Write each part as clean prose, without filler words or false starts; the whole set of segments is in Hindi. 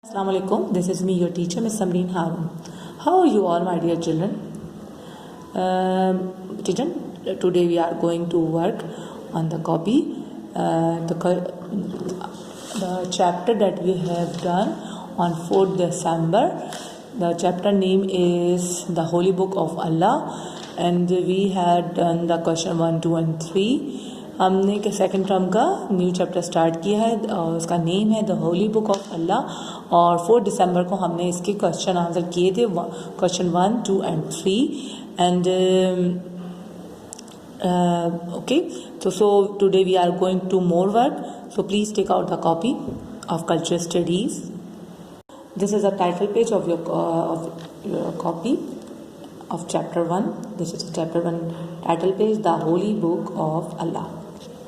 Assalamu alaikum. This is me, your teacher, Miss Samreen Harun. How are you all, my dear children? Children, today we are going to work on the copy, the chapter that we have done on 4th December. The chapter name is the Holy Book of Allah, and we had done the question 1, 2 and 3. हमने सेकेंड टर्म का न्यू चैप्टर स्टार्ट किया है और उसका नेम है द होली बुक ऑफ अल्लाह और 4 दिसंबर को हमने इसके क्वेश्चन आंसर किए थे question 1, 2 and 3 and okay so today we are going to more work, so please take out the copy of cultural studies. This is the title page of your copy of chapter 1. This is chapter 1 title page, the holy book of Allah.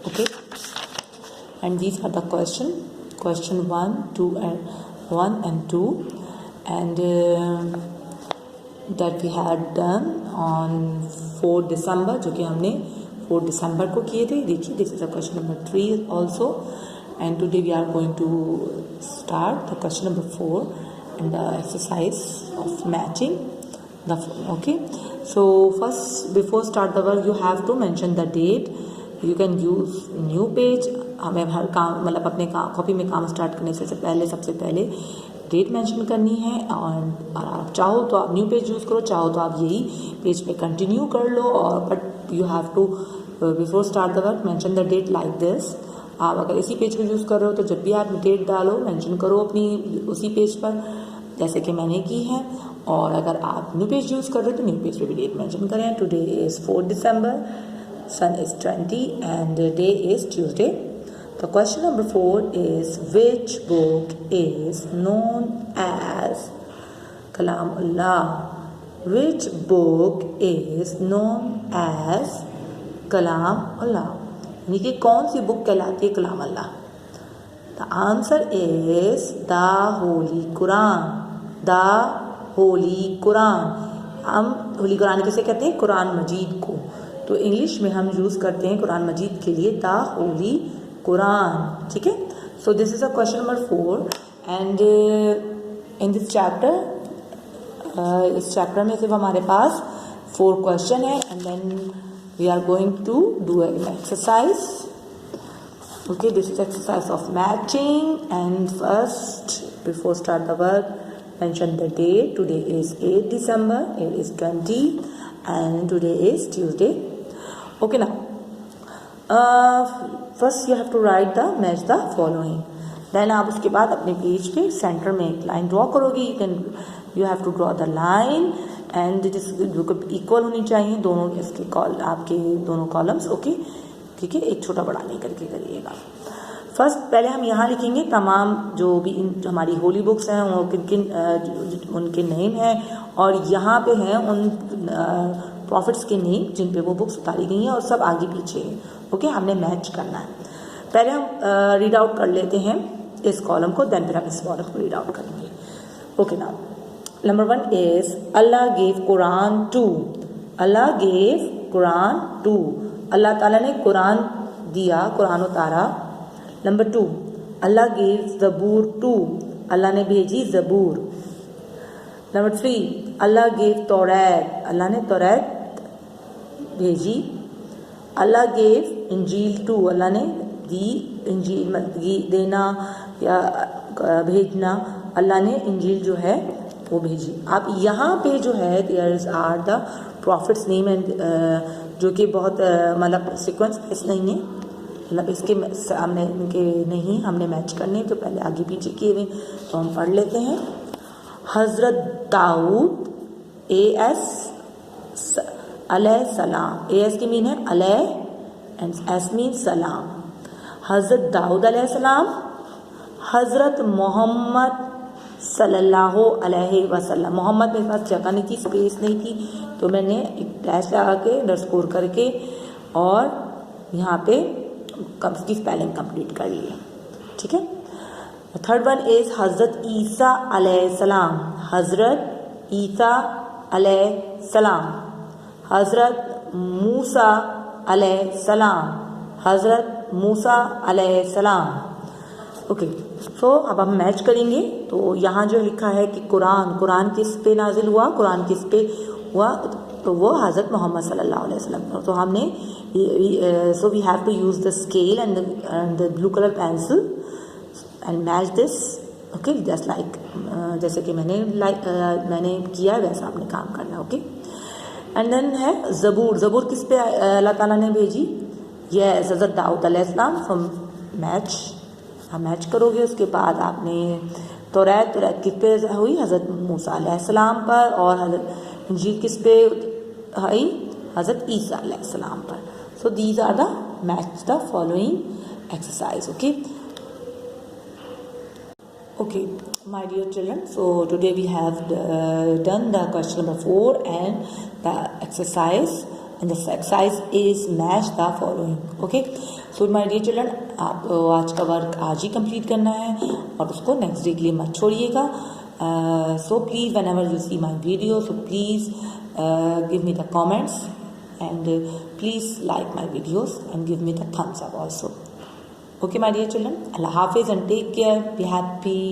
Okay, and these are the question 1, 2 and 2 and that we had done on 4 December, जो कि हमने 4 December को किए थे. देखिए, this is a question number 3 also, and today we are going to start the question number 4 and the exercise of matching the. Okay, so first before start the work you have to mention the date. You can use new page. हमें हर काम मतलब अपने कॉपी में काम स्टार्ट करने से पहले सबसे पहले डेट मेंशन करनी है और आप चाहो तो आप न्यू पेज यूज़ करो, चाहो तो आप यही पेज पे कंटिन्यू कर लो और but you have to before start the work mention the date like this. आप अगर इसी पेज को यूज़ कर रहे हो तो जब भी आप डेट डालो मेंशन करो अपनी उसी पेज पर जैसे कि मैंने की है, और अगर आप न्यू पेज यूज़ कर रहे हो तो न्यू पेज पे भी डेट मेंशन करें. Today is 4 December, sun is 20 and the day is Tuesday. The question number 4 is, which book is known as Kalamullah? Which book is known as Kalamullah? यानी कि कौन सी बुक कहलाती है कलाम अल्लाह? The answer is the Holy Quran. The Holy Quran. हम होली कुरान किसे कहते हैं? कुरान मजीद को. तो इंग्लिश में हम यूज़ करते हैं कुरान मजीद के लिए द होली कुरान. ठीक है, so this is a question number 4 and in this chapter इस चैप्टर में सिर्फ हमारे पास 4 क्वेश्चन है and then we are going to do an exercise. Okay, this is exercise of matching and first before start the work mention the date. Today is 8 December, it is 20 and today is Tuesday. Okay, now first you have to write the match the following. Then आप उसके बाद अपने पेज पे सेंटर में एक लाइन ड्रॉ करोगे. you have to draw the line and it is equal होनी चाहिए दोनों इसके आपके दोनों कॉलम्स. ओके, ठीक है, एक छोटा बड़ा नहीं करके करिएगा. फर्स्ट पहले हम यहाँ लिखेंगे तमाम जो भी जो हमारी होली बुक्स हैं वो किन उनके नेम हैं और यहाँ पे हैं उन प्रॉफिट्स के नेम जिन पे वो बुक्स उतारी गई हैं और सब आगे पीछे हैं. ओके, हमने मैच करना है. पहले हम रीड आउट कर लेते हैं इस कॉलम को, देन फिर हम इस कॉलम को रीड आउट करेंगे. ओके, नाउ नंबर 1 इज अल्लाह गेव कुरान टू. अल्लाह गेव कुरान टू. अल्लाह ताला ने कुरान दिया, कुरान उतारा. नंबर 2, अल्लाह गेव ज़बूर टू. अल्लाह ने भेजी ज़बूर. नंबर 3, अल्लाह गेव तौरात. अल्लाह ने तौरात भेजी. अल्लाह गेव इंजील टू. अल्लाह ने दी इंजील देना या भेजना. अल्लाह ने इंजील जो है वो भेजी. आप यहाँ पे जो है there are the prophets name and जो कि बहुत मतलब सिक्वेंस ऐसे नहीं है, मतलब इसके सामने इनके नहीं हमने मैच करने, तो पहले आगे पीछे किए हुए तो हम पढ़ लेते हैं. हज़रत दाऊद AS अलैह सलाम. AS की मीन है अलैह एंड S मीन सलाम. हज़रत दाऊद अलैह सलाम. हज़रत मोहम्मद सल्लल्लाहु अलैहि वसल्लम. मोहम्मद मेरे पास जगह नहीं थी, स्पेस नहीं थी, तो मैंने एक डैश लगा के अंडरस्कोर करके और यहाँ पे उसकी स्पेलिंग कंप्लीट कर ली. ठीक है. थर्ड वन इज हज़रत ईसा अलैहिस्सलाम. हज़रत ईसा अलैहिस्सलाम. हज़रत मूसा अलैहिस्सलाम. हज़रत मूसा अलैहिस्सलाम. ओके, सो अब हम मैच करेंगे। तो यहाँ जो लिखा है कि कुरान किस पे नाजिल हुआ, कुरान किस पे हुआ, तो वो हज़रत मोहम्मद सल्लल्लाहु अलैहि वसल्लम। तो हमने so we have to use the scale and the blue colour pencil and match this. Okay, just like जैसे कि मैंने किया वैसा आपने काम करना। ओके, एंड देन है ज़बूर किस पे अल्लाह ताला ने भेजी, यस हज़रत दाऊद अलैहिस्सलाम। फ्रॉम मैच, आप मैच करोगे। उसके बाद आपने तौरात किस पे हुई, हज़रत मूसा अलैहिस्सलाम पर, और हज़रत इंजील किस पे हुई, हज़रत ईसा अलैहिस्सलाम पर। So these are the match the following exercise. Okay, my dear children, so today we have done the question number 4 and the exercise, and this exercise is match the following. Okay, so my dear children, आप आज का वर्क आज ही कंप्लीट करना है और उसको नेक्स्ट डे के लिए मत छोड़िएगा। So please, whenever you see my video, so please give me the comments and please like my videos and give me the thumbs up also. Okay, my dear children, Allah Hafiz and take care. Be happy.